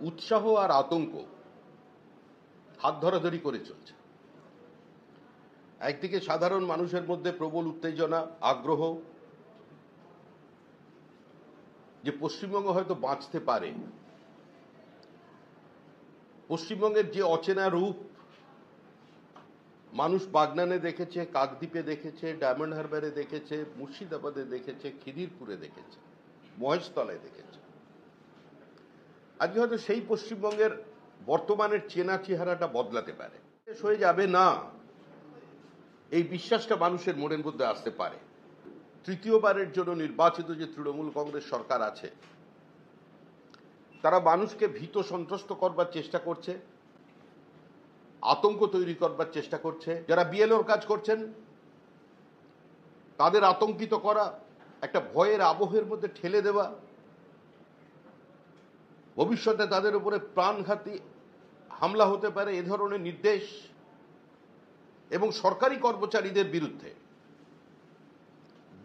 উৎসাহ আর আতঙ্ক হাত ধরাধরি করে চলছে। একদিকে সাধারণ মানুষের মধ্যে প্রবল উত্তেজনা, আগ্রহ যে পশ্চিমবঙ্গ হয়তো বাঁচতে পারে। পশ্চিমবঙ্গের যে অচেনা রূপ মানুষ বাগনানে দেখেছে, কাকদ্বীপে দেখেছে, ডায়মন্ড হারবারে দেখেছে, মুর্শিদাবাদে দেখেছে, খিদিরপুরে দেখেছে, মহেশতলায় দেখেছে, আজকে হয়তো সেই পশ্চিমবঙ্গের বর্তমানের চেনা চেহারাটা বদলাতে পারে। শেষ হয়ে যাবে না, এই বিশ্বাসটা মানুষের মনের মধ্যে আসতে পারে। তৃতীয়বারের জন্য নির্বাচিত যে তৃণমূল কংগ্রেস সরকার আছে, তারা মানুষকে ভীত সন্ত্রস্ত করবার চেষ্টা করছে, আতঙ্ক তৈরি করবার চেষ্টা করছে। যারা বিএলওর কাজ করছেন তাদের আতঙ্কিত করা, একটা ভয়ের আবহের মধ্যে ঠেলে দেওয়া, ভবিষ্যতে তাদের উপরে প্রাণঘাতী হামলা হতে পারে এ ধরনের নির্দেশ এবং সরকারি কর্মচারীদের বিরুদ্ধে,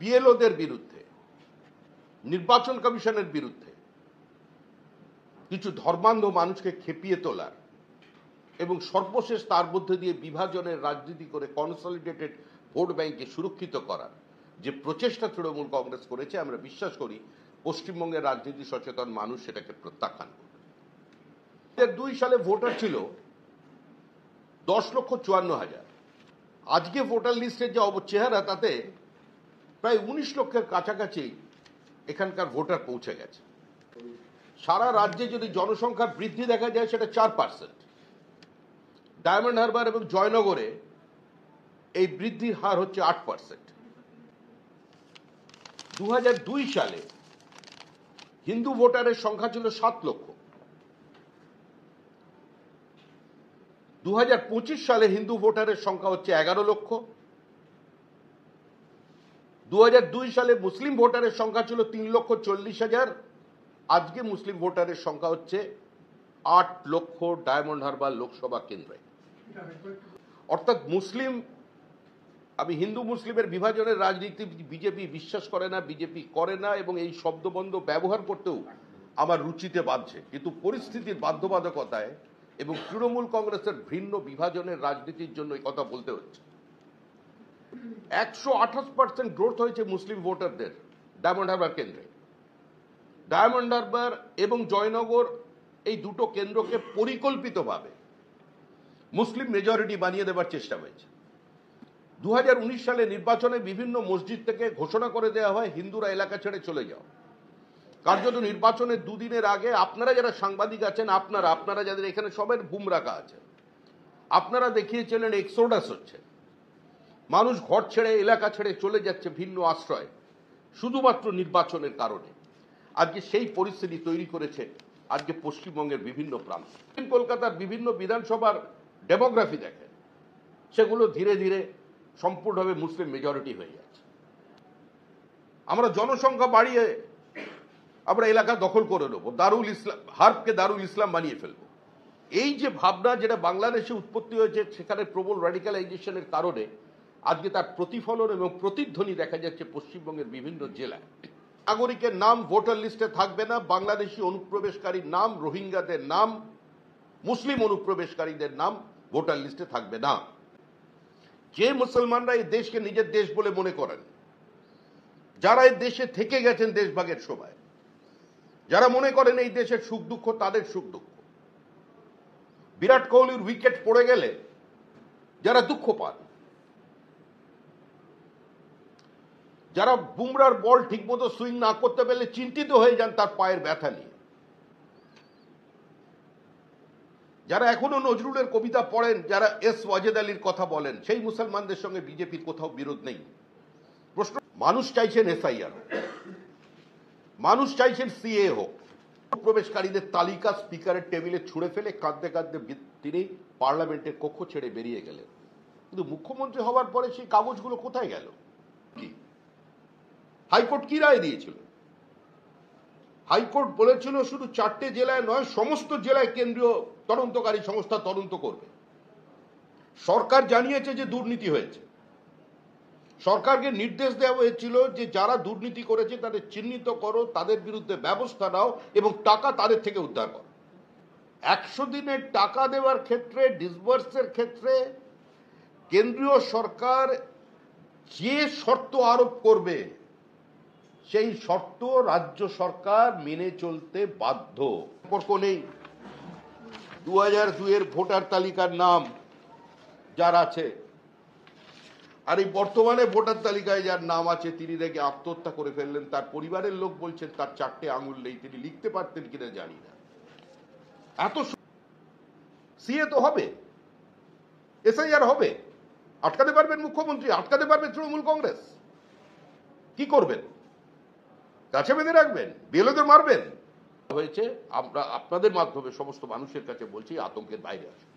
বিএলওদের বিরুদ্ধে, নির্বাচন কমিশনের বিরুদ্ধে কিছু ধর্মান্ধ মানুষকে খেপিয়ে তোলার এবং সর্বশেষ তার মধ্যে দিয়ে বিভাজনের রাজনীতি করে কনসলিডেটেড ভোট ব্যাংককে সুরক্ষিত করার যে প্রচেষ্টা তৃণমূল কংগ্রেস করেছে, আমরা বিশ্বাস করি পশ্চিমবঙ্গের রাজনীতি সচেতন মানুষ সেটাকে প্রত্যাখ্যান করবে। 2002 সালে ভোটার ছিল 10,54,000। আজকে ভোটার লিস্টের যে চেহারা, তাতে প্রায় 19 লক্ষের কাছাকাছি এখানকার ভোটার পৌঁছে গেছে। সারা রাজ্যে যদি জনসংখ্যার বৃদ্ধি দেখা যায় সেটা 4%। ডায়মন্ড হারবার এবং জয়নগরে এই বৃদ্ধির হার হচ্ছে 8%। 2002 সালে হিন্দু ভোটারের সংখ্যা ছিল 7 লক্ষ। 2025 সালে হিন্দু ভোটারের সংখ্যা হচ্ছে 11 লক্ষ। 2002 সালে মুসলিম ভোটারের সংখ্যা ছিল 3,40,000। আজকে মুসলিম ভোটারের সংখ্যা হচ্ছে 8 লক্ষ ডায়মন্ড হারবার লোকসভা কেন্দ্রে। অর্থাৎ মুসলিম, আমি হিন্দু মুসলিমের বিভাজনের রাজনীতি বিজেপি বিশ্বাস করে না, বিজেপি করে না এবং এই শব্দবন্ধ ব্যবহার করতেও আমার রুচিতে বাঁধছে। কিন্তু পরিস্থিতির বাধ্যবাধকতায় এবং তৃণমূল কংগ্রেসের ভিন্ন বিভাজনের রাজনীতির জন্য এই কথা বলতে হচ্ছে। 128% গ্রোথ হয়েছে মুসলিম ভোটারদের ডায়মন্ড হারবার কেন্দ্রে। ডায়মন্ড হারবার এবং জয়নগর এই দুটো কেন্দ্রকে পরিকল্পিতভাবে মুসলিম মেজরিটি বানিয়ে দেওয়ার চেষ্টা হয়েছে। 2019 সালে নির্বাচনে বিভিন্ন মসজিদ থেকে ঘোষণা করে দেওয়া হয় হিন্দুরা এলাকা ছেড়ে চলে যাও। কার্যত নির্বাচনের দুদিনের আগে আপনারা যারা সাংবাদিক আছেন, আপনারা যাদের এখানে সবের বুম রাখা আছে, আপনারা দেখিয়েছিলেন এক্সোডাস হচ্ছে, মানুষ ঘর ছেড়ে এলাকা ছেড়ে চলে যাচ্ছে ভিন্ন আশ্রয় শুধুমাত্র নির্বাচনের কারণে। আজকে সেই পরিস্থিতি তৈরি করেছে আজকে পশ্চিমবঙ্গের বিভিন্ন প্রান্ত। কলকাতার বিভিন্ন বিধানসভার ডেমোগ্রাফি দেখেন, সেগুলো ধীরে ধীরে সম্পূর্ণভাবে মুসলিম মেজরিটি হয়ে যাচ্ছে। আমরা জনসংখ্যা বাড়িয়ে আমরা এলাকা দখল করে নেবো, দারুল ইসলাম, হার্বকে দারুল ইসলাম বানিয়ে ফেলবো, এই যে ভাবনা যেটা বাংলাদেশে উৎপত্তি হয়েছে, সেখানে প্রবল র্যাডিক্যালাইজেশনের কারণে আজকে তার প্রতিফলন এবং প্রতিধ্বনি দেখা যাচ্ছে পশ্চিমবঙ্গের বিভিন্ন জেলায়। নাগরিকের নাম ভোটার লিস্টে থাকবে না, বাংলাদেশি অনুপ্রবেশকারীর নাম, রোহিঙ্গাদের নাম, মুসলিম অনুপ্রবেশকারীদের নাম ভোটার লিস্টে থাকবে না। যে মুসলমানরা এই দেশকে নিজের দেশ বলে মনে করেন, যারা এই দেশে থেকে গেছেন দেশভাগের সময়, যারা মনে করেন এই দেশের সুখ দুঃখ তাদের সুখ দুঃখ, বিরাট কোহলির উইকেট পড়ে গেলে যারা দুঃখ পান, যারা বুমরার বল ঠিকমতো সুইং না করতে পারলে চিন্তিত হয়ে যান তার পায়ের ব্যথা নিয়ে, যারা এখনো নজরুলের কবিতা পড়েন, যারা এস ওয়াজেদ আলীর কথা বলেন, সেই মুসলমানদের সঙ্গে বিজেপির কোথাও বিরোধ নেই। প্রশ্ন, মানুষ চাইছেন এসআইআর, মানুষ চাইছেন সিএ হোক, প্রবেশকারীদের তালিকা স্পিকারের টেবিলে ছুঁড়ে ফেলে কাঁদতে কাঁদতে তিনি পার্লামেন্টের কক্ষ ছেড়ে বেরিয়ে গেলেন। কিন্তু মুখ্যমন্ত্রী হওয়ার পরে সেই কাগজগুলো কোথায় গেল? কি হাইকোর্ট কি রায় দিয়েছিল? হাইকোর্ট বলেছিল শুধু 4টে জেলায় নয়, সমস্ত জেলায় কেন্দ্রীয় তদন্তকারী সংস্থা তদন্ত করবে। সরকার জানিয়েছে যে দুর্নীতি হয়েছে। সরকারকে নির্দেশ দেওয়া হয়েছিল যে যারা দুর্নীতি করেছে তাদের চিহ্নিত করো, তাদের বিরুদ্ধে ব্যবস্থা নাও এবং টাকা তাদের থেকে উদ্ধার করো। 100 দিনের টাকা দেওয়ার ক্ষেত্রে, ডিসবার্সের ক্ষেত্রে কেন্দ্রীয় সরকার যে শর্ত আরোপ করবে সেই শর্ত রাজ্য সরকার মেনে চলতে বাধ্য। সম্পর্ক নেই 2002 এর ভোটার তালিকার নাম যার আছে, আর এই বর্তমানে ভোটার তালিকায় যার নাম আছে তিনি নাকি আত্মহত্যা করে ফেললেন। তার পরিবারের লোক বলছেন তার 4টে আঙুল নেই, তিনি লিখতে পারতেন কিনা জানি না। এত সিএ তো হবে, এসআইআর হবে, আটকাতে পারবেন মুখ্যমন্ত্রী, আটকাতে পারবে তৃণমূল কংগ্রেস? কি করবেন? কাছে বেঁধে রাখবেন, বিএলওদের মারবেন? হয়েছে, আমরা আপনাদের মাধ্যমে সমস্ত মানুষের কাছে বলছি, আতঙ্কের বাইরে আসুন।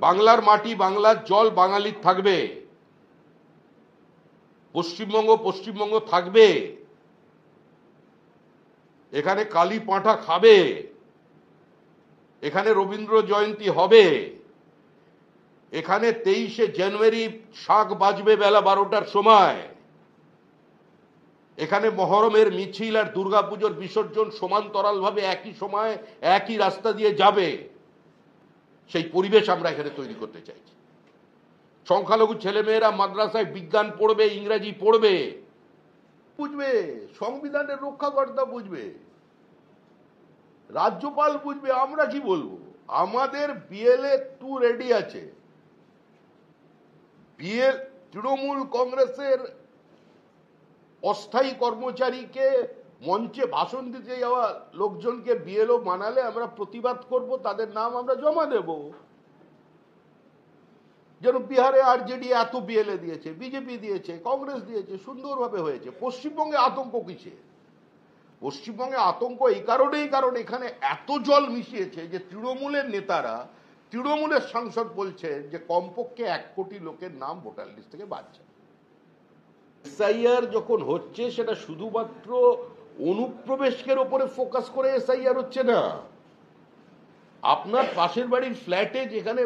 বাংলার মাটি, বাংলার জল বাঙালির থাকবে, পশ্চিমবঙ্গ পশ্চিমবঙ্গ থাকবে, এখানে কালী পাঁঠা খাবে, এখানে রবীন্দ্র জয়ন্তী হবে, এখানে 23শে জানুয়ারি শাঁখ বাজবে বেলা 12টার সময়, এখানে মহরমের মিছিল আর দুর্গাপুজোর বিসর্জন সমান্তরালভাবে একই সময় একই রাস্তা দিয়ে যাবে। সেই পরিবেশ আমরা এখানে তৈরি করতে চাইছি। সংখ্যালঘু ছেলেমেয়েরা মাদ্রাসায় বিজ্ঞান পড়বে, ইংরেজি পড়বে, বুঝবে, সংবিধানের রক্ষাকর্তা বুঝবে, রাজ্যপাল বুঝবে, আমরা কি বলবো? আমাদের বিএলএ 2 রেডি আছে। তৃণমূল কংগ্রেসের অস্থায়ী কর্মচারীকে মঞ্চে ভাষণ দিতে যাওয়া লোকজনকে বিএলও মানালে আমরা প্রতিবাদ করব, তাদের নাম আমরা জমা দেব। যেন বিহারে আরজেডি এত বিএলএ দিয়েছে, বিজেপি দিয়েছে, কংগ্রেস দিয়েছে, সুন্দরভাবে হয়েছে। পশ্চিমবঙ্গে আতঙ্ক কিসে? পশ্চিমবঙ্গে আতঙ্ক এই কারণেই, কারণ এখানে এত জল মিশিয়েছে যে তৃণমূলের নেতারা, তৃণমূলের সাংসদ বলছেন যে কমপক্ষে 1 কোটি লোকের নাম ভোটার লিস্ট থেকে বাদ। এসআইআর যখন হচ্ছে সেটা শুধুমাত্র অনুপ্রবেশের উপরে ফোকাস করে এসআইআর হচ্ছে না। আপনার পাশের বাড়ির ফ্ল্যাটে, যেখানে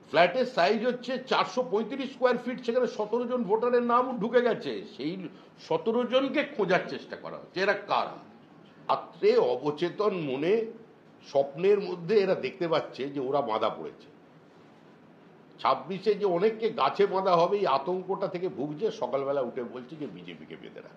ফ্ল্যাটের সাইজ হচ্ছে 435 স্কোয়ার ফিট, সেখানে 17 জন ভোটারের নাম ঢুকে গেছে। সেই 17 জনকে খোঁজার চেষ্টা করা হচ্ছে। এরা কারা? রাত্রে অবচেতন মনে, স্বপ্নের মধ্যে এরা দেখতে পাচ্ছে যে ওরা বাঁধা পড়েছে। 26-এ যে অনেককে গাছে বাঁধা হবে, এই আতঙ্কটা থেকে ভুগছে। সকালবেলা উঠে বলছে যে বিজেপিকে বেঁধে রাখ।